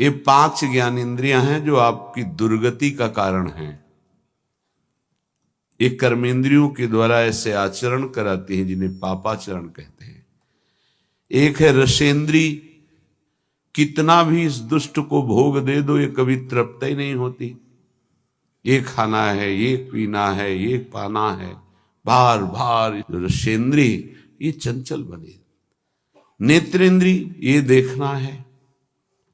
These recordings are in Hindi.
ये 5 ज्ञानेंद्रियां हैं जो आपकी दुर्गति का कारण हैं। ये कर्मेंद्रियों के द्वारा ऐसे आचरण कराती हैं जिन्हें पापाचरण कहते हैं। एक है रसेंद्री, कितना भी इस दुष्ट को भोग दे दो ये कभी तृप्त ही नहीं होती। ये खाना है, ये पीना है, ये पाना है, बार बार। रसेंद्री ये चंचल बने। नेत्रेंद्री ये देखना है।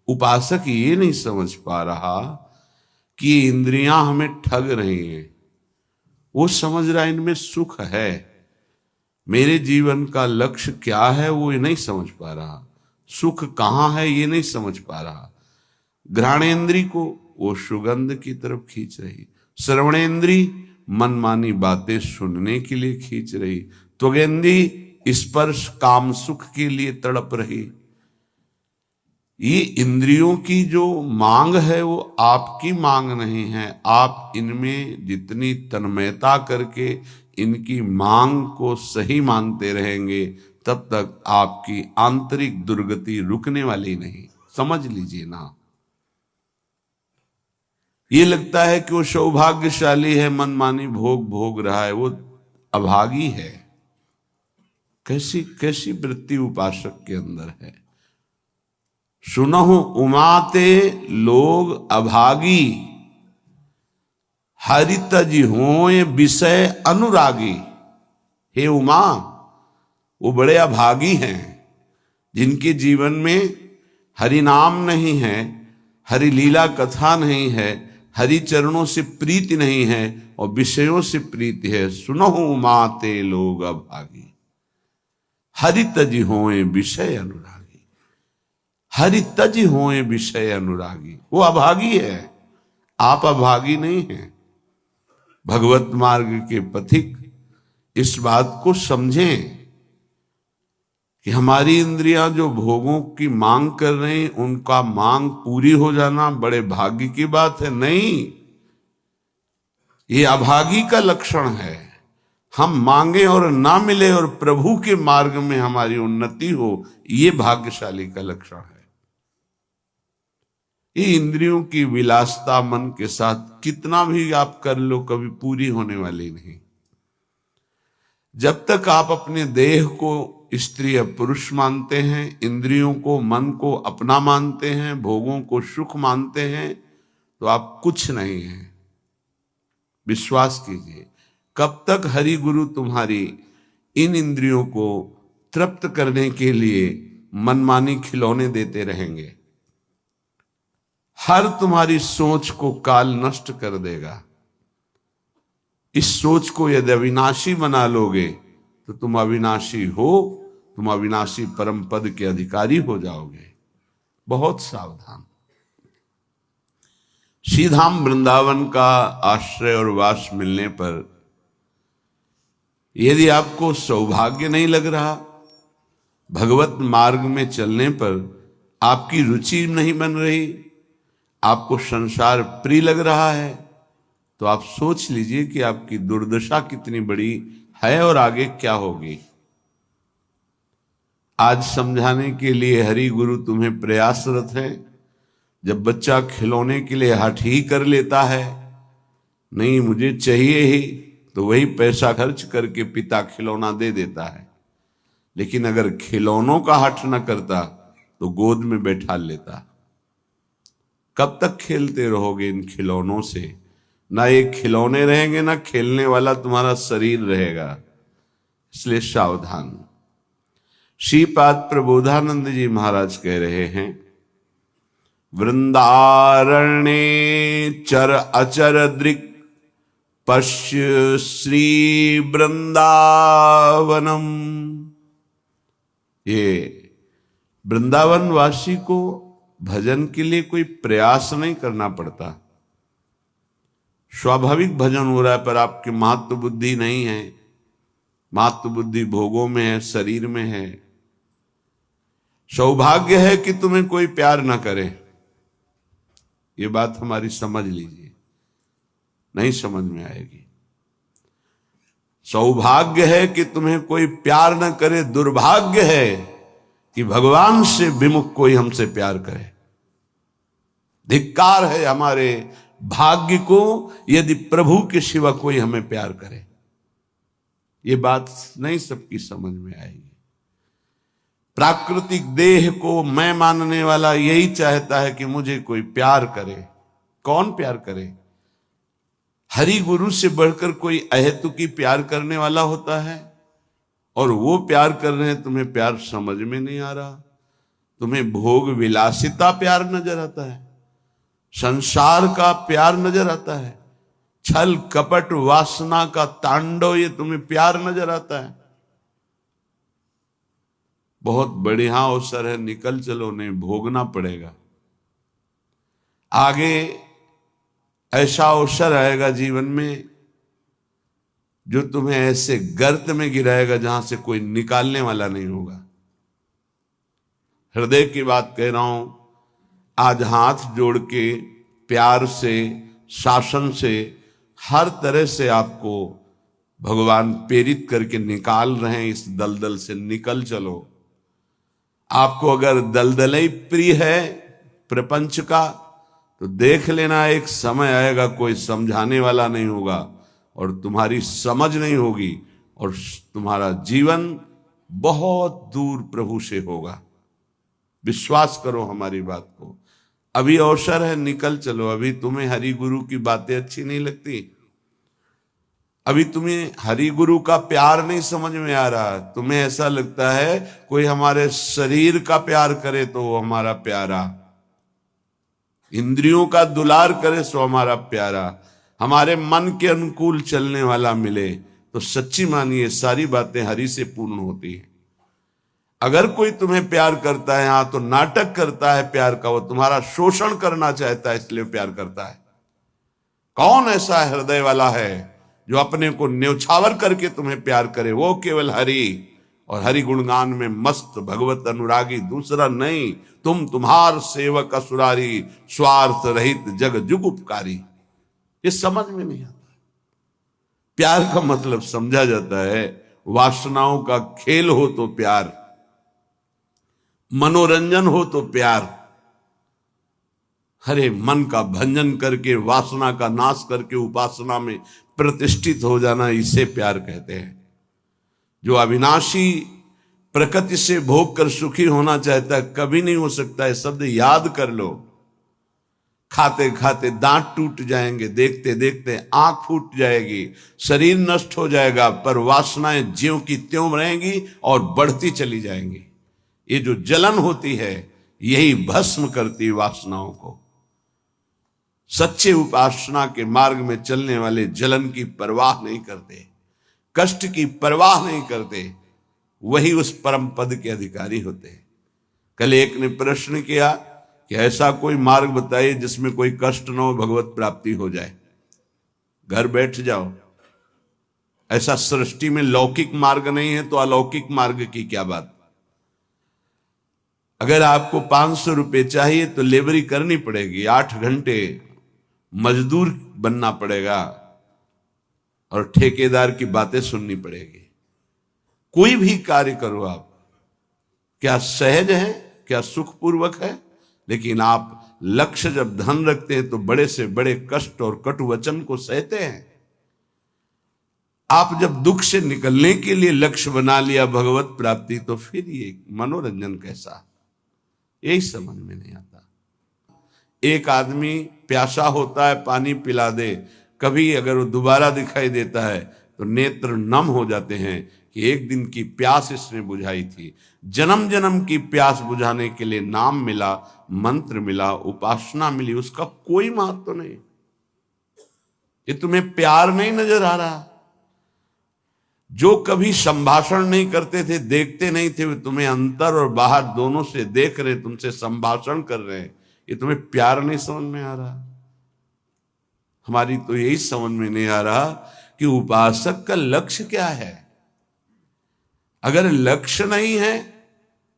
उपासक ये नहीं समझ पा रहा कि ये इंद्रियां हमें ठग रही हैं। वो समझ रहा है इनमें सुख है, मेरे जीवन का लक्ष्य क्या है वो ये नहीं समझ पा रहा। सुख कहाँ है ये नहीं समझ पा रहा। घ्राणेन्द्री को वो सुगंध की तरफ खींच रही, श्रवणेन्द्री मनमानी बातें सुनने के लिए खींच रही, त्वगेन्द्री स्पर्श काम सुख के लिए तड़प रही। ये इंद्रियों की जो मांग है वो आपकी मांग नहीं है। आप इनमें जितनी तन्मयता करके इनकी मांग को सही मानते रहेंगे तब तक आपकी आंतरिक दुर्गति रुकने वाली नहीं। समझ लीजिए ना। ये लगता है कि वो सौभाग्यशाली है, मनमानी भोग भोग रहा है, वो अभागी है। कैसी कैसी वृत्ति उपासक के अंदर है। सुनहु उमाते लोग अभागी, हरितज होए विषय अनुरागी। हे उमा, वो बड़े अभागी हैं जिनके जीवन में हरि नाम नहीं है, हरि लीला कथा नहीं है, हरि चरणों से प्रीति नहीं है और विषयों से प्रीति है। सुनहु उमाते लोग अभागी, हरितज होए विषय अनुरागी। हरितज होए विषय अनुरागी, वो अभागी है, आप अभागी नहीं हैं। भगवत मार्ग के पथिक इस बात को समझें कि हमारी इंद्रियां जो भोगों की मांग कर रहे हैं उनका मांग पूरी हो जाना बड़े भाग्य की बात है। नहीं, ये अभागी का लक्षण है। हम मांगे और ना मिले और प्रभु के मार्ग में हमारी उन्नति हो, ये भाग्यशाली का लक्षण है। ये इंद्रियों की विलासता मन के साथ कितना भी आप कर लो कभी पूरी होने वाली नहीं। जब तक आप अपने देह को स्त्री या पुरुष मानते हैं, इंद्रियों को मन को अपना मानते हैं, भोगों को सुख मानते हैं, तो आप कुछ नहीं हैं। विश्वास कीजिए, कब तक हरि गुरु तुम्हारी इन इंद्रियों को तृप्त करने के लिए मनमानी खिलौने देते रहेंगे। हर तुम्हारी सोच को काल नष्ट कर देगा। इस सोच को यदि अविनाशी बना लोगे तो तुम अविनाशी हो, तुम अविनाशी परम पद के अधिकारी हो जाओगे। बहुत सावधान। श्रीधाम वृंदावन का आश्रय और वास मिलने पर यदि आपको सौभाग्य नहीं लग रहा, भगवत मार्ग में चलने पर आपकी रुचि नहीं बन रही, आपको संसार प्रिय लग रहा है, तो आप सोच लीजिए कि आपकी दुर्दशा कितनी बड़ी है और आगे क्या होगी। आज समझाने के लिए हरि गुरु तुम्हें प्रयासरत हैं। जब बच्चा खिलौने के लिए हठ ही कर लेता है, नहीं मुझे चाहिए ही, तो वही पैसा खर्च करके पिता खिलौना दे देता है। लेकिन अगर खिलौनों का हठ न करता तो गोद में बैठा लेता। कब तक खेलते रहोगे इन खिलौनों से? ना ये खिलौने रहेंगे ना खेलने वाला तुम्हारा शरीर रहेगा। इसलिए सावधान। श्रीपाद प्रबोधानंद जी महाराज कह रहे हैं, वृंदारण्ये चर अचर दृक् पश्य श्री वृंदावनम। ये वृंदावन वासी को भजन के लिए कोई प्रयास नहीं करना पड़ता। स्वाभाविक भजन हो रहा है, पर आपकी महत्व बुद्धि नहीं है। महत्व बुद्धि भोगों में है, शरीर में है। सौभाग्य है कि तुम्हें कोई प्यार ना करे। ये बात हमारी समझ लीजिए, नहीं समझ में आएगी। सौभाग्य है कि तुम्हें कोई प्यार ना करे, दुर्भाग्य है कि भगवान से विमुख कोई हमसे प्यार करे। धिक्कार है हमारे भाग्य को यदि प्रभु के सिवा कोई हमें प्यार करे। ये बात नहीं सबकी समझ में आएगी। प्राकृतिक देह को मैं मानने वाला यही चाहता है कि मुझे कोई प्यार करे। कौन प्यार करे? हरि गुरु से बढ़कर कोई अहेतुकी प्यार करने वाला होता है, और वो प्यार कर रहे हैं, तुम्हें प्यार समझ में नहीं आ रहा। तुम्हें भोग विलासिता प्यार नजर आता है, संसार का प्यार नजर आता है, छल कपट वासना का तांडव ये तुम्हें प्यार नजर आता है। बहुत बढ़िया अवसर है, निकल चलो, नहीं भोगना पड़ेगा। आगे ऐसा अवसर आएगा जीवन में जो तुम्हें ऐसे गर्त में गिराएगा जहां से कोई निकालने वाला नहीं होगा। हृदय की बात कह रहा हूं। आज हाथ जोड़ के प्यार से, शासन से, हर तरह से आपको भगवान प्रेरित करके निकाल रहे हैं। इस दलदल से निकल चलो। आपको अगर दलदल ही प्रिय है प्रपंच का, तो देख लेना, एक समय आएगा कोई समझाने वाला नहीं होगा और तुम्हारी समझ नहीं होगी और तुम्हारा जीवन बहुत दूर प्रभु से होगा। विश्वास करो हमारी बात को। अभी अवसर है, निकल चलो। अभी तुम्हें हरि गुरु की बातें अच्छी नहीं लगती, अभी तुम्हें हरि गुरु का प्यार नहीं समझ में आ रहा, तुम्हें ऐसा लगता है कोई हमारे शरीर का प्यार करे तो वो हमारा प्यारा, इंद्रियों का दुलार करे सो हमारा प्यारा, हमारे मन के अनुकूल चलने वाला मिले, तो सच्ची मानिए सारी बातें हरि से पूर्ण होती है। अगर कोई तुम्हें प्यार करता है, यहां तो नाटक करता है प्यार का, वो तुम्हारा शोषण करना चाहता है इसलिए प्यार करता है। कौन ऐसा हृदय वाला है जो अपने को न्यौछावर करके तुम्हें प्यार करे? वो केवल हरि, और हरि गुणगान में मस्त भगवत अनुरागी, दूसरा नहीं। तुम तुम्हार सेवक असुरारी, स्वार्थ रहित जग जुग उपकारी। ये समझ में नहीं आता। प्यार का मतलब समझा जाता है वासनाओं का खेल हो तो प्यार, मनोरंजन हो तो प्यार, हरे मन का भंजन करके, वासना का नाश करके उपासना में प्रतिष्ठित हो जाना, इसे प्यार कहते हैं। जो अविनाशी प्रकृति से भोग कर सुखी होना चाहता है, कभी नहीं हो सकता है। शब्द याद कर लो। खाते खाते दांत टूट जाएंगे, देखते देखते आंख फूट जाएगी, शरीर नष्ट हो जाएगा, पर वासनाएं ज्यों की त्यों रहेंगी और बढ़ती चली जाएंगी। ये जो जलन होती है, यही भस्म करती वासनाओं को। सच्चे उपासना के मार्ग में चलने वाले जलन की परवाह नहीं करते, कष्ट की परवाह नहीं करते, वही उस परम पद के अधिकारी होते हैं। कल एक ने प्रश्न किया कि ऐसा कोई मार्ग बताइए जिसमें कोई कष्ट न हो, भगवत प्राप्ति हो जाए। घर बैठ जाओ। ऐसा सृष्टि में लौकिक मार्ग नहीं है तो अलौकिक मार्ग की क्या बात। अगर आपको 500 रुपए चाहिए तो लेबरी करनी पड़ेगी, 8 घंटे मजदूर बनना पड़ेगा और ठेकेदार की बातें सुननी पड़ेगी। कोई भी कार्य करो आप, क्या सहज है, क्या सुखपूर्वक है, लेकिन आप लक्ष्य जब धन रखते हैं तो बड़े से बड़े कष्ट और कटु वचन को सहते हैं। आप जब दुख से निकलने के लिए लक्ष्य बना लिया भगवत प्राप्ति, तो फिर ये मनोरंजन कैसा, यही समझ में नहीं आता। एक आदमी प्यासा होता है, पानी पिला दे, कभी अगर वो दोबारा दिखाई देता है तो नेत्र नम हो जाते हैं कि एक दिन की प्यास इसने बुझाई थी। जन्म जन्म की प्यास बुझाने के लिए नाम मिला, मंत्र मिला, उपासना मिली, उसका कोई महत्व नहीं। ये तुम्हें प्यार नहीं नजर आ रहा। जो कभी संभाषण नहीं करते थे, देखते नहीं थे, वे तुम्हें अंतर और बाहर दोनों से देख रहे, तुमसे संभाषण कर रहे हैं, ये तुम्हें प्यार नहीं समझ में आ रहा। हमारी तो यही समझ में नहीं आ रहा कि उपासक का लक्ष्य क्या है। अगर लक्ष्य नहीं है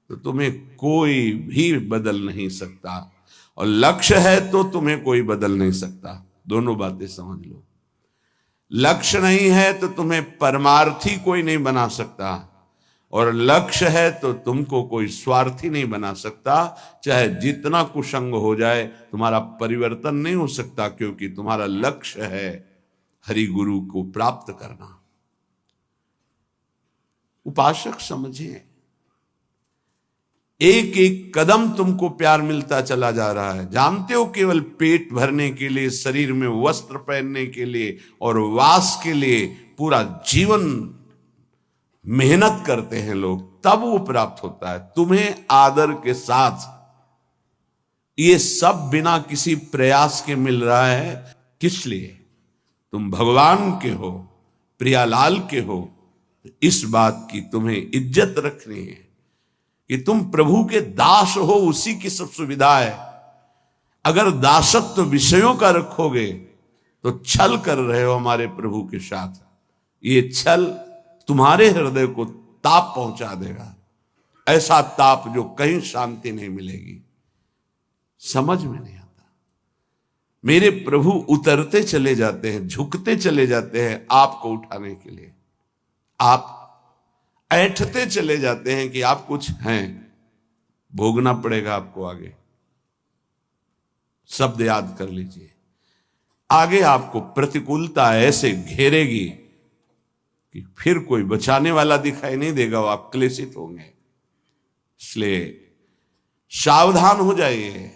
तो तुम्हें कोई भी बदल नहीं सकता, और लक्ष्य है तो तुम्हें कोई बदल नहीं सकता। दोनों बातें समझ लो। लक्ष्य नहीं है तो तुम्हें परमार्थी कोई नहीं बना सकता, और लक्ष्य है तो तुमको कोई स्वार्थी नहीं बना सकता। चाहे जितना कुसंग हो जाए, तुम्हारा परिवर्तन नहीं हो सकता, क्योंकि तुम्हारा लक्ष्य है हरि गुरु को प्राप्त करना। उपासक समझें, एक एक कदम तुमको प्यार मिलता चला जा रहा है। जानते हो, केवल पेट भरने के लिए, शरीर में वस्त्र पहनने के लिए और वास के लिए पूरा जीवन मेहनत करते हैं लोग, तब वो प्राप्त होता है। तुम्हें आदर के साथ ये सब बिना किसी प्रयास के मिल रहा है। किस लिए? तुम भगवान के हो, प्रियालाल के हो। इस बात की तुम्हें इज्जत रखनी है कि तुम प्रभु के दास हो, उसी की सब सुविधा है। अगर दासत्व विषयों का रखोगे तो छल कर रहे हो हमारे प्रभु के साथ। ये छल तुम्हारे हृदय को ताप पहुंचा देगा, ऐसा ताप जो कहीं शांति नहीं मिलेगी। समझ में नहीं आता। मेरे प्रभु उतरते चले जाते हैं, झुकते चले जाते हैं आपको उठाने के लिए। आप ऐठते चले जाते हैं कि आप कुछ हैं, भोगना पड़ेगा आपको आगे। शब्द याद कर लीजिए, आगे आपको प्रतिकूलता ऐसे घेरेगी कि फिर कोई बचाने वाला दिखाई नहीं देगा, वो आप क्लेशित होंगे। इसलिए सावधान हो जाइए,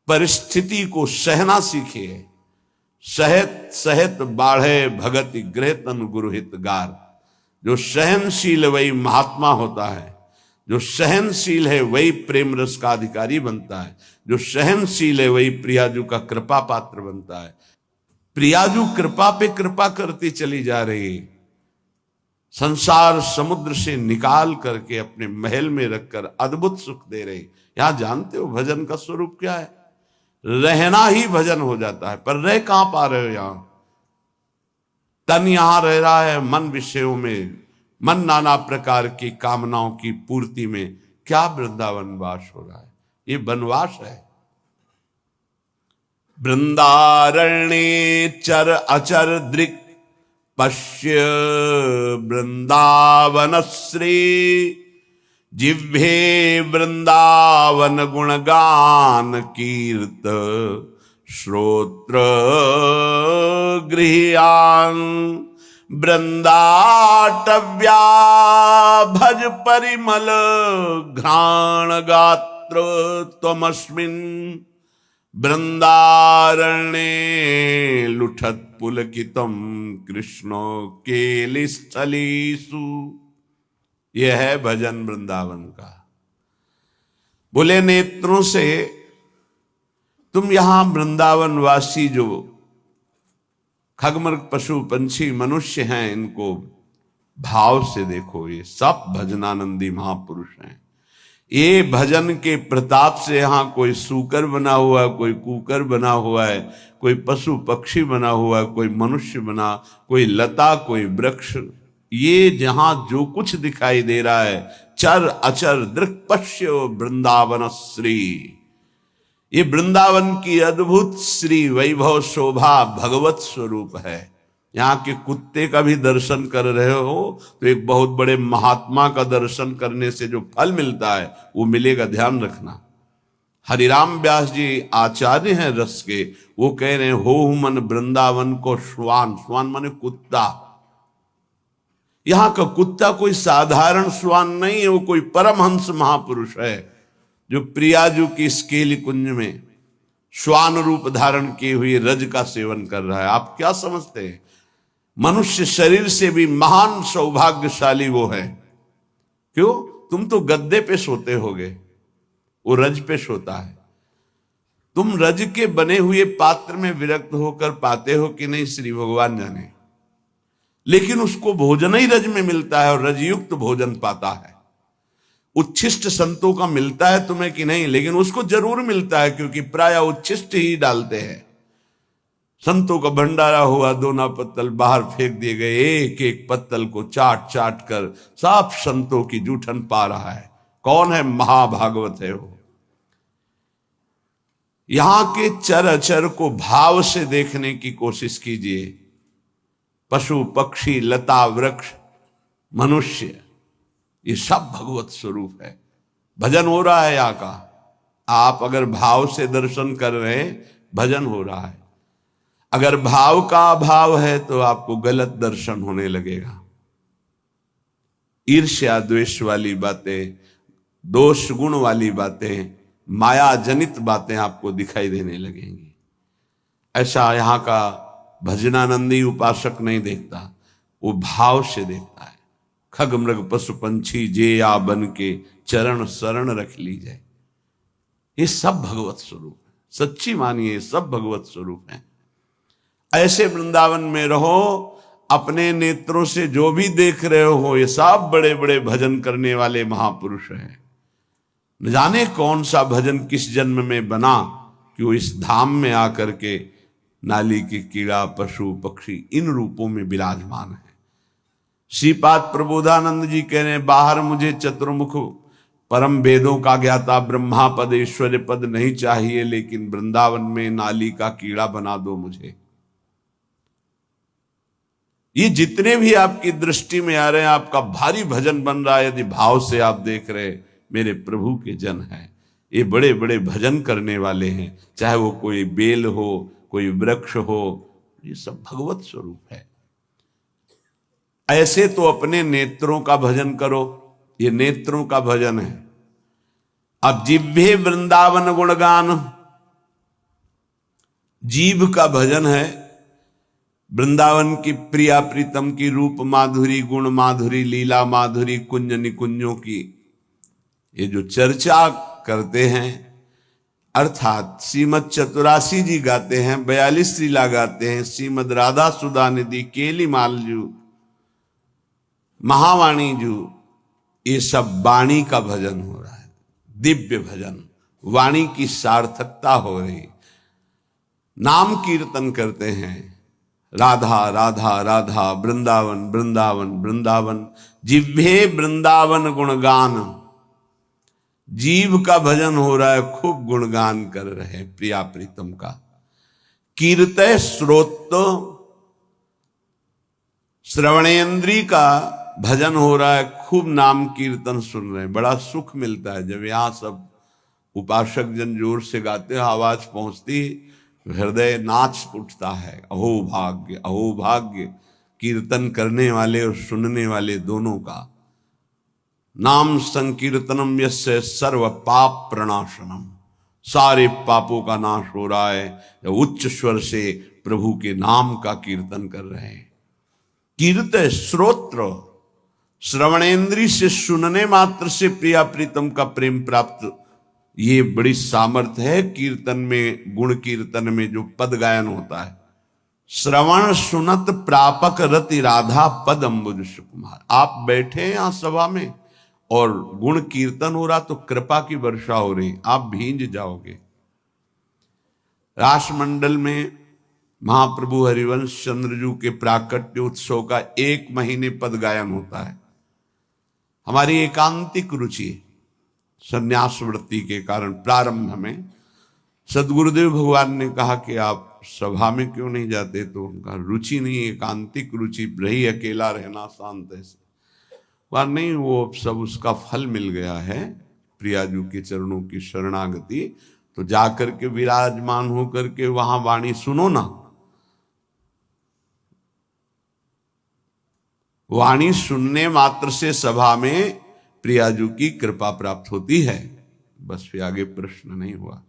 परिस्थिति को सहना सीखिए। सहत सहत बाढ़े भगति गृह तन गुरुहित गार। जो सहनशील है वही महात्मा होता है, जो सहनशील है वही प्रेम रस का अधिकारी बनता है, जो सहनशील है वही प्रियाजू का कृपा पात्र बनता है। प्रियाजू कृपा पे कृपा करती चली जा रही, संसार समुद्र से निकाल करके अपने महल में रखकर अद्भुत सुख दे रही। यहां जानते हो भजन का स्वरूप क्या है? रहना ही भजन हो जाता है। पर रह कहां पा रहे हो? यहां तन यहां रह रहा है, मन विषयों में, मन नाना प्रकार की कामनाओं की पूर्ति में। क्या वृंदावन वास हो रहा है? ये वनवास है। वृंदारण्ये चर अचर दृक् पश्य वृंदावन श्री। जिह्वे वृंदावन गुणगान कीर्त श्रोत्र गृह्यान। वृंदाटव्या भज परिमल घ्राण गात्र त्वमस्मिन्। वृंदारण्ये लुठत पुलकितम कृष्णो केलिस्थलीषु। यह है भजन वृंदावन का। बोले नेत्रों से तुम यहां वृंदावन वासी जो खगमृग पशु पंछी मनुष्य हैं, इनको भाव से देखो। ये सब भजनानंदी महापुरुष हैं। ये भजन के प्रताप से यहां कोई सूकर बना हुआ है, कोई कुकर बना हुआ है, कोई पशु पक्षी बना हुआ है, कोई मनुष्य बना, कोई लता, कोई वृक्ष। ये जहां जो कुछ दिखाई दे रहा है, चर अचर दृक् पश्य वृंदावन श्री। ये वृंदावन की अद्भुत श्री वैभव शोभा भगवत स्वरूप है। यहाँ के कुत्ते का भी दर्शन कर रहे हो तो एक बहुत बड़े महात्मा का दर्शन करने से जो फल मिलता है वो मिलेगा, ध्यान रखना। हरिराम व्यास जी आचार्य हैं रस के, वो कह रहे हैं हो मन वृंदावन को श्वान। श्वान माने कुत्ता। यहाँ का कुत्ता कोई साधारण श्वान नहीं है, वो कोई परमहंस महापुरुष है जो प्रियाजू की स्केली कुंज में श्वान रूप धारण किए हुए रज का सेवन कर रहा है। आप क्या समझते हैं? मनुष्य शरीर से भी महान सौभाग्यशाली वो है। क्यों? तुम तो गद्दे पे सोते होगे, वो रज पे सोता है। तुम रज के बने हुए पात्र में विरक्त होकर पाते हो कि नहीं, श्री भगवान जाने। लेकिन उसको भोजन ही रज में मिलता है और रजयुक्त भोजन पाता है। उच्छिष्ट संतों का मिलता है तुम्हें कि नहीं, लेकिन उसको जरूर मिलता है, क्योंकि प्राय उच्छिष्ट ही डालते हैं। संतों का भंडारा हुआ, दोना पत्तल बाहर फेंक दिए गए, एक एक पत्तल को चाट चाट कर साफ संतों की जूठन पा रहा है। कौन है? महाभागवत है वो। यहां के चर अचर को भाव से देखने की कोशिश कीजिए। पशु पक्षी लता वृक्ष मनुष्य, ये सब भगवत स्वरूप है। भजन हो रहा है यहाँ का, आप अगर भाव से दर्शन कर रहे हैं, भजन हो रहा है। अगर भाव का अभाव है तो आपको गलत दर्शन होने लगेगा। ईर्ष्या द्वेष वाली बातें, दोष गुण वाली बातें, माया जनित बातें आपको दिखाई देने लगेंगी। ऐसा यहाँ का भजनानंदी उपासक नहीं देखता, वो भाव से देखता है। खग मृग पशु पंछी जे या बन के चरण शरण रख ली जाए, ये सब भगवत स्वरूप है। सच्ची मानिए, सब भगवत स्वरूप है। ऐसे वृंदावन में रहो, अपने नेत्रों से जो भी देख रहे हो ये सब बड़े बड़े भजन करने वाले महापुरुष हैं। न जाने कौन सा भजन किस जन्म में बना कि वो इस धाम में आकर के नाली के कीड़ा पशु पक्षी इन रूपों में विराजमान है। श्रीपाद प्रबोधानंद जी कह रहे हैं, बाहर मुझे चतुर्मुख परम वेदों का ज्ञाता ब्रह्मा पद ऐश्वर्य पद नहीं चाहिए, लेकिन वृंदावन में नाली का कीड़ा बना दो मुझे। ये जितने भी आपकी दृष्टि में आ रहे हैं, आपका भारी भजन बन रहा है यदि भाव से आप देख रहे, मेरे प्रभु के जन हैं, ये बड़े बड़े भजन करने वाले हैं। चाहे वो कोई बेल हो, कोई वृक्ष हो, ये सब भगवत स्वरूप है। ऐसे तो अपने नेत्रों का भजन करो, ये नेत्रों का भजन है। अब जिह्वे वृंदावन गुणगान, जीभ का भजन है वृंदावन की प्रिया प्रीतम की रूप माधुरी, गुण माधुरी, लीला माधुरी, कुंज निकुंजों की ये जो चर्चा करते हैं, अर्थात श्रीमद चतुरासी जी गाते हैं, 42 लीला गाते हैं, श्रीमद राधा सुधा निधि, केली मालजू, महावाणी जू, ये सब वाणी का भजन हो रहा है। दिव्य भजन, वाणी की सार्थकता हो रही। नाम कीर्तन करते हैं, राधा राधा राधा, वृंदावन वृंदावन वृंदावन, जिह्वे वृंदावन गुणगान, जीव का भजन हो रहा है, खूब गुणगान कर रहे हैं प्रिया प्रीतम का। कीर्तय श्रोत, श्रवणेन्द्री का भजन हो रहा है, खूब नाम कीर्तन सुन रहे हैं। बड़ा सुख मिलता है जब यहाँ सब उपासक जन जोर से गाते हैं, आवाज पहुंचती, हृदय नाच उठता है। अहो भाग्य, अहो भाग्य, कीर्तन करने वाले और सुनने वाले दोनों का। नाम संकीर्तनम यस्य सर्व पाप प्रणाशनम, सारे पापों का नाश हो रहा है जब उच्च स्वर से प्रभु के नाम का कीर्तन कर रहे हैं। कीर्तन श्रोत्र, श्रवणेन्द्री से सुनने मात्र से प्रिया प्रीतम का प्रेम प्राप्त, ये बड़ी सामर्थ्य है कीर्तन में। गुण कीर्तन में जो पद गायन होता है, श्रवण सुनत प्रापक रति राधा पद अम्बुज सुकुमार। आप बैठे हैं यहाँ सभा में और गुण कीर्तन हो रहा तो कृपा की वर्षा हो रही, आप भींज जाओगे। रासमंडल में महाप्रभु हरिवंश चंद्रजू के प्राकट्य उत्सव का 1 महीने पद गायन होता है। हमारी एकांतिक रुचि संन्यास वृत्ति के कारण प्रारंभ में सदगुरुदेव भगवान ने कहा कि आप सभा में क्यों नहीं जाते, तो उनका रुचि नहीं, एकांतिक रुचि रही, अकेला रहना शांत ऐसे। वह नहीं, वो सब उसका फल मिल गया है, प्रियाजू के चरणों की शरणागति। तो जाकर के विराजमान होकर के वहां वाणी सुनो ना, वाणी सुनने मात्र से सभा में प्रियाजू की कृपा प्राप्त होती है। बस फिर आगे प्रश्न नहीं हुआ,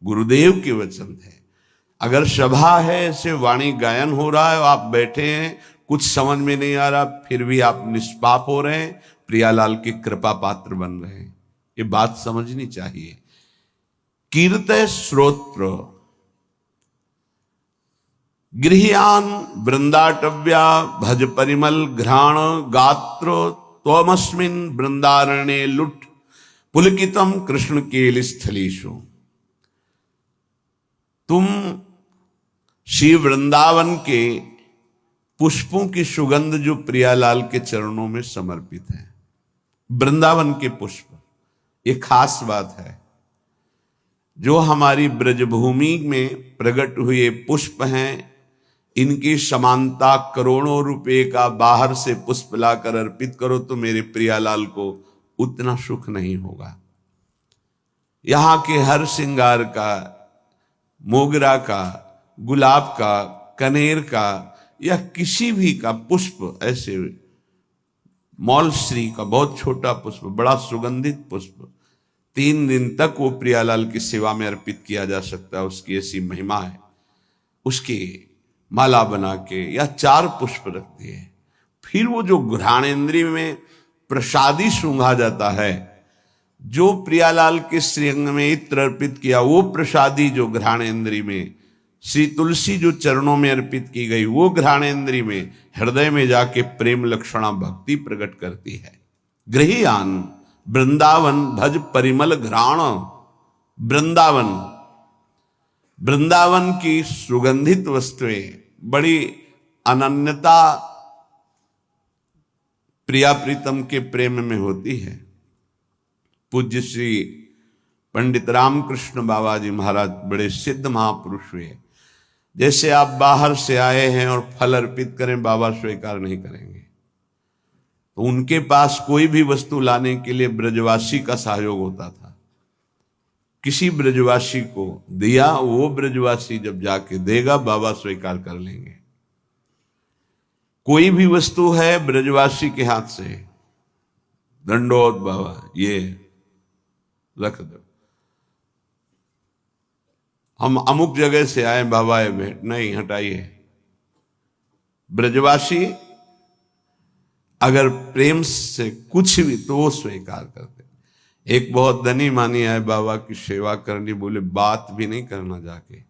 गुरुदेव के वचन थे। अगर सभा है, ऐसे वाणी गायन हो रहा है, आप बैठे हैं, कुछ समझ में नहीं आ रहा, फिर भी आप निष्पाप हो रहे हैं, प्रियालाल की कृपा पात्र बन रहे हैं, ये बात समझनी चाहिए। कीर्तय श्रोत्र, गृह्यान वृंदाटव्या, भज परिमल घ्राण गात्र, त्वमस्मिन् वृंदारण्ये लुट पुलकितम कृष्ण केल स्थलीषु। तुम श्री वृंदावन के पुष्पों की सुगंध जो प्रियालाल के चरणों में समर्पित है, वृंदावन के पुष्प, ये खास बात है। जो हमारी ब्रजभूमि में प्रकट हुए पुष्प हैं, इनकी समानता करोड़ों रुपए का बाहर से पुष्प लाकर अर्पित करो तो मेरे प्रियालाल को उतना सुख नहीं होगा। यहां के हर श्रृंगार का, मोगरा का, गुलाब का, कनेर का या किसी भी का पुष्प, ऐसे मौलश्री का बहुत छोटा पुष्प, बड़ा सुगंधित पुष्प 3 दिन तक वो प्रियालाल की सेवा में अर्पित किया जा सकता है। उसकी ऐसी महिमा है। उसकी माला बना के या 4 पुष्प रख दिए, फिर वो जो घ्राणेन्द्रिय में प्रसादी सूंघा जाता है, जो प्रियालाल के श्रीअंग में इत्र अर्पित किया वो प्रसादी जो घ्राणेन्द्रिय में, श्री तुलसी जो चरणों में अर्पित की गई वो घ्राणेन्द्रिय में, हृदय में जाके प्रेम लक्षणा भक्ति प्रकट करती है। गृहियान वृंदावन भज परिमल घ्राण। वृंदावन, वृंदावन की सुगंधित वस्तुएं बड़ी अनन्यता प्रिया प्रीतम के प्रेम में होती है। पूज्य श्री पंडित रामकृष्ण बाबा जी महाराज बड़े सिद्ध महापुरुष हुए। जैसे आप बाहर से आए हैं और फल अर्पित करें, बाबा स्वीकार नहीं करेंगे। तो उनके पास कोई भी वस्तु लाने के लिए ब्रजवासी का सहयोग होता था। किसी ब्रजवासी को दिया, वो ब्रजवासी जब जाके देगा बाबा स्वीकार कर लेंगे। कोई भी वस्तु है ब्रजवासी के हाथ से, दंडोत बाबा ये रख दो। हम अमुक जगह से आए बाबा, ये भेंट नहीं, हटाइए। ब्रजवासी अगर प्रेम से कुछ भी तो वो स्वीकार करते। एक बहुत धनी मानी आए बाबा की सेवा करनी, बोले बात भी नहीं करना जाके।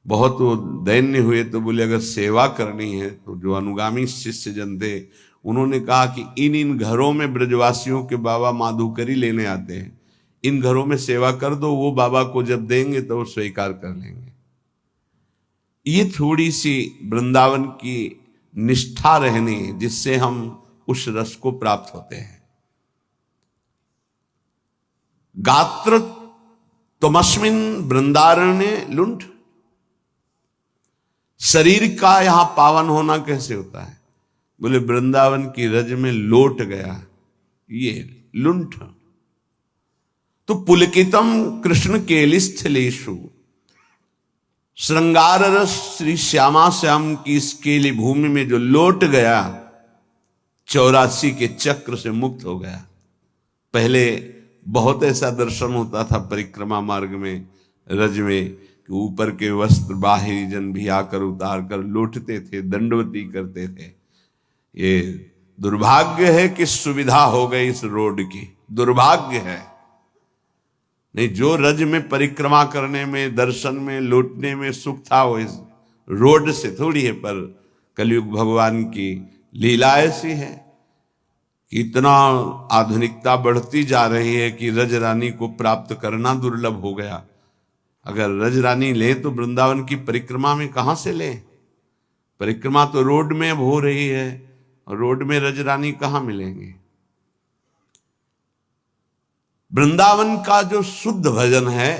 बहुत वो दैन्य हुए तो बोले अगर सेवा करनी है तो जो अनुगामी शिष्य जन थे उन्होंने कहा कि इन घरों में ब्रजवासियों के बाबा माधुकरी लेने आते हैं, इन घरों में सेवा कर दो, वो बाबा को जब देंगे तो वो स्वीकार कर लेंगे। ये थोड़ी सी वृंदावन की निष्ठा रहनी जिससे हम उस रस को प्राप्त होते हैं। गात्र तमस्मिन वृंदारण्य लुंठ। शरीर का यहां पावन होना कैसे होता है? बोले वृंदावन की रज में लोट गया ये लुंठ। तो पुलकितम कृष्ण केलिस्थलेषु, श्रृंगार रस श्री श्यामा श्याम की इस केली भूमि में जो लोट गया, 84 के चक्र से मुक्त हो गया। पहले बहुत ऐसा दर्शन होता था परिक्रमा मार्ग में, रज में, कि ऊपर के वस्त्र बाहरी जन भी आकर उतार कर लौटते थे, दंडवती करते थे। ये दुर्भाग्य है कि सुविधा हो गई इस रोड की, दुर्भाग्य है। नहीं, जो रज में परिक्रमा करने में, दर्शन में, लौटने में सुख था वो इस रोड से थोड़ी है। पर कलयुग भगवान की लीला ऐसी है कि इतना आधुनिकता बढ़ती जा रही है कि रज रानी को प्राप्त करना दुर्लभ हो गया। अगर रज रानी ले तो वृंदावन की परिक्रमा में कहां से ले? परिक्रमा तो रोड में अब हो रही है, और रोड में रज रानी कहां मिलेंगे? वृंदावन का जो शुद्ध भजन है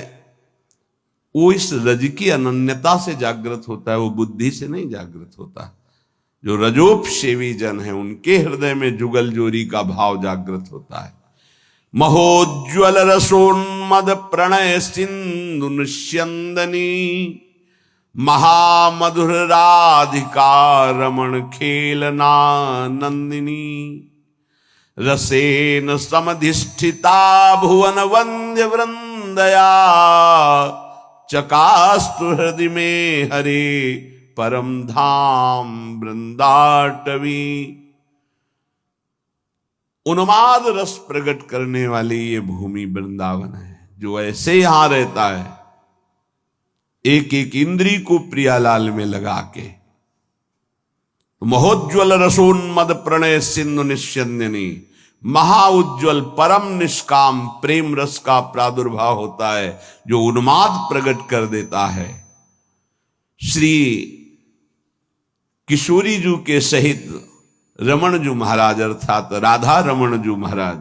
वो इस रज की अनन्यता से जागृत होता है, वो बुद्धि से नहीं जागृत होता। जो रजोपसेवी जन है उनके हृदय में जुगल जोरी का भाव जागृत होता है। महोज्वल रसोन्मद प्रणय सिंधु निस्यंदनी, महामधुर राधिका रमण खेलना नंदिनी, रसेन समधिष्ठिता भुवन वंद्य वृंदया, चकास्तु हृदय में हरे परम धाम वृंदाटवी। उन्माद रस प्रकट करने वाली ये भूमि वृंदावन है। जो ऐसे यहां रहता है एक एक इंद्री को प्रियालाल में लगा के, महोज्वल रसोन्मद प्रणय सिंधु निस्यंदिनी, महाउज्ज्वल परम निष्काम प्रेम रस का प्रादुर्भाव होता है जो उन्माद प्रकट कर देता है। श्री किशोरी जू के सहित रमण जू महाराज अर्थात राधा रमण जू महाराज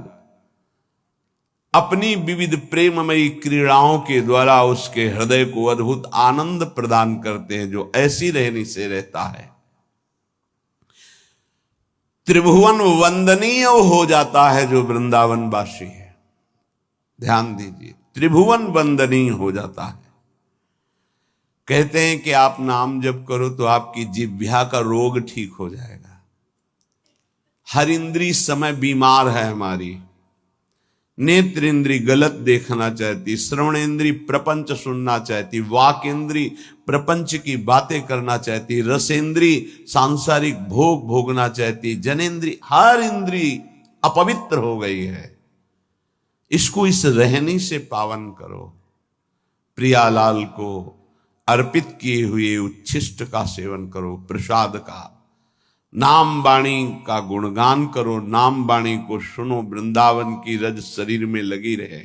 अपनी विविध प्रेममयी क्रीड़ाओं के द्वारा उसके हृदय को अद्भुत आनंद प्रदान करते हैं, जो ऐसी रहनी से रहता है त्रिभुवन वंदनीय हो जाता है। जो वृंदावन वासी है, ध्यान दीजिए, त्रिभुवन वंदनीय हो जाता है। कहते हैं कि आप नाम जप करो तो आपकी जिह्वा का रोग ठीक हो जाएगा। हर इंद्री समय बीमार है हमारी। नेत्र इंद्री गलत देखना चाहती, श्रवण इंद्री प्रपंच सुनना चाहती, वाक इंद्री प्रपंच की बातें करना चाहती, रसेंद्री सांसारिक भोग भोगना चाहती, जनेन्द्री हर इंद्री अपवित्र हो गई है। इसको इस रहनी से पावन करो। प्रियालाल को अर्पित किए हुए उच्छिष्ट का सेवन करो, प्रसाद का। नाम वाणी का गुणगान करो, नाम वाणी को सुनो, वृंदावन की रज शरीर में लगी रहे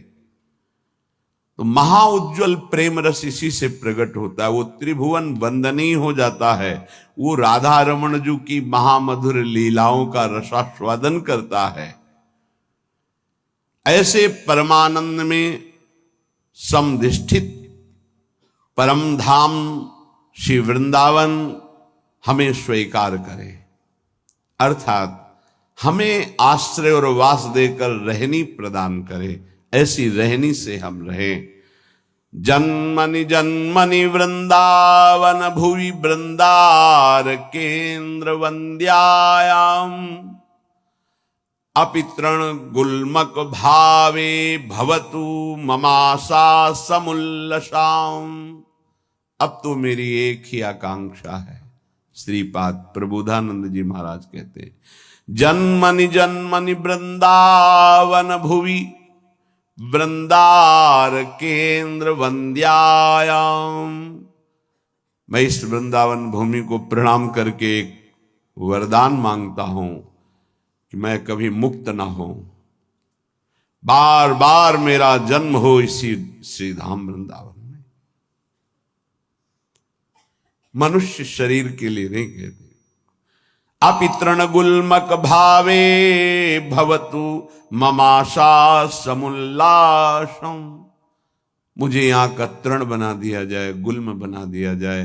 तो महाउज्ज्वल प्रेम रस इसी से प्रकट होता है। वो त्रिभुवन वंदनीय हो जाता है। वो राधा रमण जी की महामधुर लीलाओं का रसास्वादन करता है। ऐसे परमानंद में समधिष्ठित परम धाम श्री वृंदावन हमें स्वीकार करे, अर्थात हमें आश्रय और वास देकर रहनी प्रदान करे। ऐसी रहनी से हम रहें। जन्मनि जन्मनि वृंदावन भुवि वृंदार केंद्र वंद्यायाम अपितृण गुल्मक भावे भवतु ममाशा समुल्लसाम। अब तो मेरी एक ही आकांक्षा है। श्रीपाद प्रबोधानंद जी महाराज कहते हैं, जन्मनि जन्मनि वृंदावन भुवि वृंदार केंद्र वंद्यायाम। मैं इस वृंदावन भूमि को प्रणाम करके एक वरदान मांगता हूं कि मैं कभी मुक्त ना हो, बार बार मेरा जन्म हो इसी श्रीधाम वृंदावन में। मनुष्य शरीर के लिए नहीं कहते। अपितृण गुल्मक भावे भवतु ममाशा समुल्लासम। मुझे यहां का तृण बना दिया जाए, गुल्म बना दिया जाए,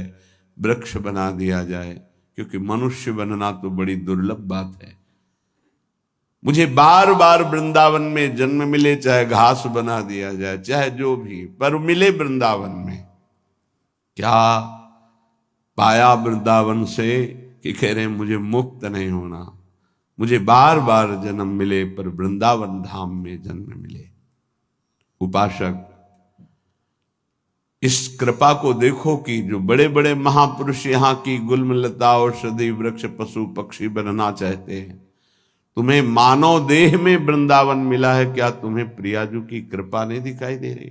वृक्ष बना दिया जाए, क्योंकि मनुष्य बनना तो बड़ी दुर्लभ बात है। मुझे बार बार वृंदावन में जन्म मिले, चाहे घास बना दिया जाए, चाहे जो भी, पर मिले वृंदावन में। क्या पाया वृंदावन से कि कह रहे हैं मुझे मुक्त नहीं होना, मुझे बार बार जन्म मिले पर वृंदावन धाम में जन्म मिले। उपासक, इस कृपा को देखो कि जो बड़े बड़े महापुरुष यहाँ की गुल्मलता औषधि वृक्ष पशु पक्षी बनना चाहते हैं, तुम्हें मानव देह में वृंदावन मिला है। क्या तुम्हें प्रियाजू की कृपा नहीं दिखाई दे रही?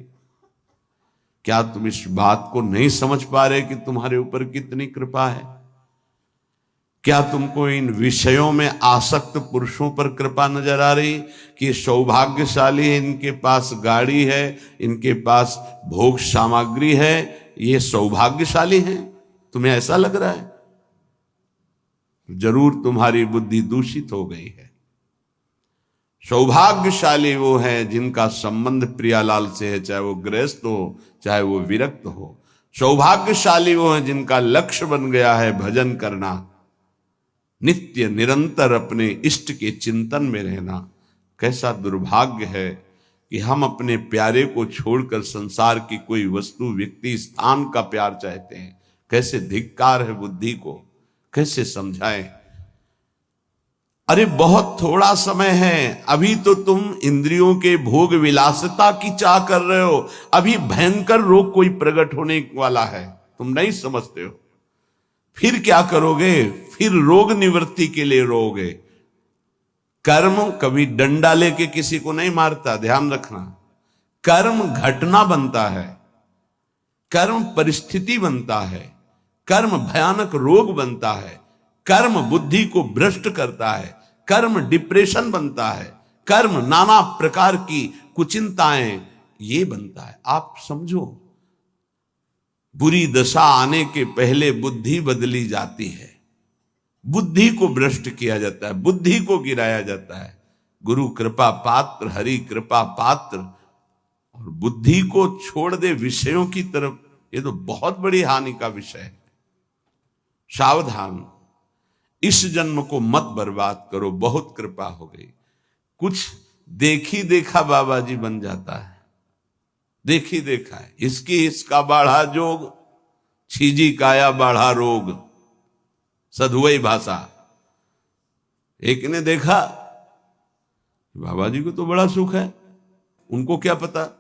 क्या तुम इस बात को नहीं समझ पा रहे कि तुम्हारे ऊपर कितनी कृपा है? क्या तुमको इन विषयों में आसक्त पुरुषों पर कृपा नजर आ रही कि सौभाग्यशाली है, इनके पास गाड़ी है, इनके पास भोग सामग्री है, ये सौभाग्यशाली हैं? तुम्हें ऐसा लग रहा है? जरूर तुम्हारी बुद्धि दूषित हो गई है। सौभाग्यशाली वो है जिनका संबंध प्रियालाल से है, चाहे वो गृहस्थ हो चाहे वो विरक्त हो। सौभाग्यशाली वो है जिनका लक्ष्य बन गया है भजन करना, नित्य निरंतर अपने इष्ट के चिंतन में रहना। कैसा दुर्भाग्य है कि हम अपने प्यारे को छोड़कर संसार की कोई वस्तु व्यक्ति स्थान का प्यार चाहते हैं। कैसे धिक्कार है बुद्धि को, कैसे समझाएं? अरे बहुत थोड़ा समय है, अभी तो तुम इंद्रियों के भोग विलासिता की चाह कर रहे हो। अभी भयंकर रोग कोई प्रकट होने वाला है, तुम नहीं समझते हो। फिर क्या करोगे? फिर रोग निवृत्ति के लिए रोगे। कर्म कभी डंडा लेके किसी को नहीं मारता, ध्यान रखना। कर्म घटना बनता है, कर्म परिस्थिति बनता है, कर्म भयानक रोग बनता है, कर्म बुद्धि को भ्रष्ट करता है, कर्म डिप्रेशन बनता है, कर्म नाना प्रकार की कुचिंताएं ये बनता है। आप समझो, बुरी दशा आने के पहले बुद्धि बदली जाती है, बुद्धि को भ्रष्ट किया जाता है, बुद्धि को गिराया जाता है। गुरु कृपा पात्र, हरि कृपा पात्र, और बुद्धि को छोड़ दे विषयों की तरफ, ये तो बहुत बड़ी हानि का विषय है। सावधान, इस जन्म को मत बर्बाद करो, बहुत कृपा हो गई। कुछ देखी देखा बाबा जी बन जाता है, देखी देखा है। इसका बाढ़ा जोग, छीजी काया बाढ़ा रोग, सधुवई भाषा। एक ने देखा बाबा जी को तो बड़ा सुख है, उनको क्या पता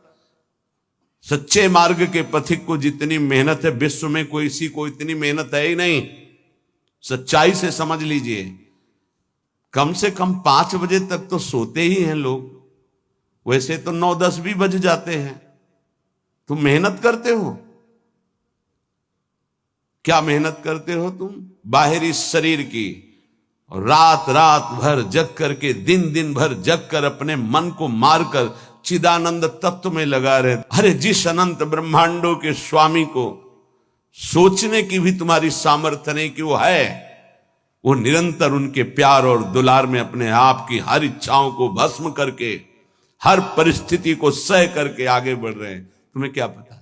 सच्चे मार्ग के पथिक को जितनी मेहनत है विश्व में कोई इसी को इतनी मेहनत है ही नहीं। सच्चाई से समझ लीजिए, कम से कम 5 बजे तक तो सोते ही हैं लोग, वैसे तो 9-10 भी बज जाते हैं। तुम मेहनत करते हो, क्या मेहनत करते हो तुम? बाहरी शरीर की, और रात रात भर जग करके, दिन दिन भर जग कर अपने मन को मारकर चिदानंद तत्व में लगा रहे। अरे जिस अनंत ब्रह्मांडों के स्वामी को सोचने की भी तुम्हारी सामर्थ्य नहीं कि वो है, वो निरंतर उनके प्यार और दुलार में अपने आप की हर इच्छाओं को भस्म करके, हर परिस्थिति को सह करके आगे बढ़ रहे हैं। तुम्हें क्या पता?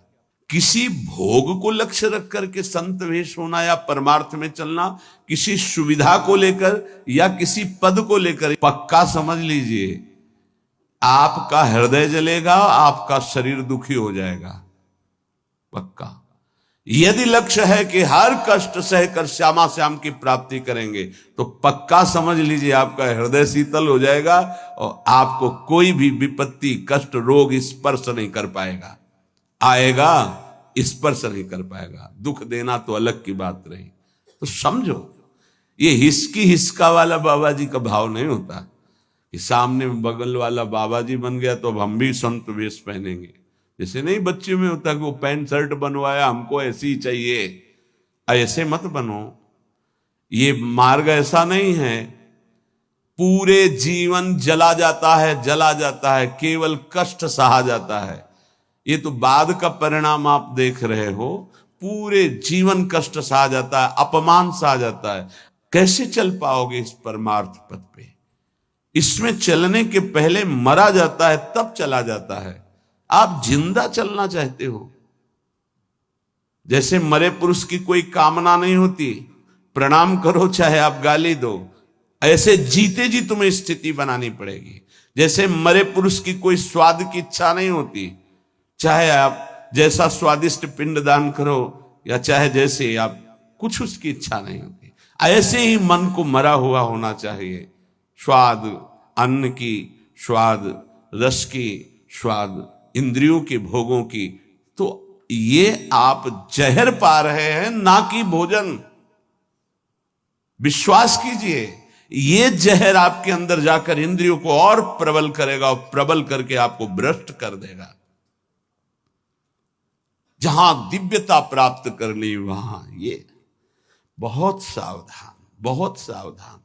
किसी भोग को लक्ष्य रख करके संत वेश होना या परमार्थ में चलना, किसी सुविधा को लेकर या किसी पद को लेकर, पक्का समझ लीजिए आपका हृदय जलेगा, आपका शरीर दुखी हो जाएगा, पक्का। यदि लक्ष्य है कि हर कष्ट सहकर श्यामा श्याम की प्राप्ति करेंगे, तो पक्का समझ लीजिए आपका हृदय शीतल हो जाएगा और आपको कोई भी विपत्ति, कष्ट, रोग स्पर्श नहीं कर पाएगा। आएगा, स्पर्श नहीं कर पाएगा। दुख देना तो अलग की बात रही। तो समझो, ये हिसकी हिसका वाला बाबा जी का भाव नहीं होता कि सामने बगल वाला बाबा जी बन गया तो अब हम भी संत वेश पहनेंगे। जैसे नहीं बच्चे में होता कि वो पैंट शर्ट बनवाया, हमको ऐसी ही चाहिए। ऐसे मत बनो, ये मार्ग ऐसा नहीं है। पूरे जीवन जला जाता है, जला जाता है, केवल कष्ट सहा जाता है। ये तो बाद का परिणाम आप देख रहे हो। पूरे जीवन कष्ट सहा जाता है, अपमान सहा जाता है। कैसे चल पाओगे इस परमार्थ पथ पे? इसमें चलने के पहले मरा जाता है, तब चला जाता है। आप जिंदा चलना चाहते हो, जैसे मरे पुरुष की कोई कामना नहीं होती, प्रणाम करो चाहे आप गाली दो, ऐसे जीते जी तुम्हें स्थिति बनानी पड़ेगी। जैसे मरे पुरुष की कोई स्वाद की इच्छा नहीं होती, चाहे आप जैसा स्वादिष्ट पिंडदान करो या चाहे जैसे आप, कुछ उसकी इच्छा नहीं होती। ऐसे ही मन को मरा हुआ होना चाहिए। स्वाद अन्न की, स्वाद रस की, स्वाद इंद्रियों के भोगों की। तो ये आप जहर पा रहे हैं, ना कि भोजन। विश्वास कीजिए, ये जहर आपके अंदर जाकर इंद्रियों को और प्रबल करेगा और प्रबल करके आपको भ्रष्ट कर देगा। जहां दिव्यता प्राप्त कर ली, वहां ये बहुत सावधान, बहुत सावधान।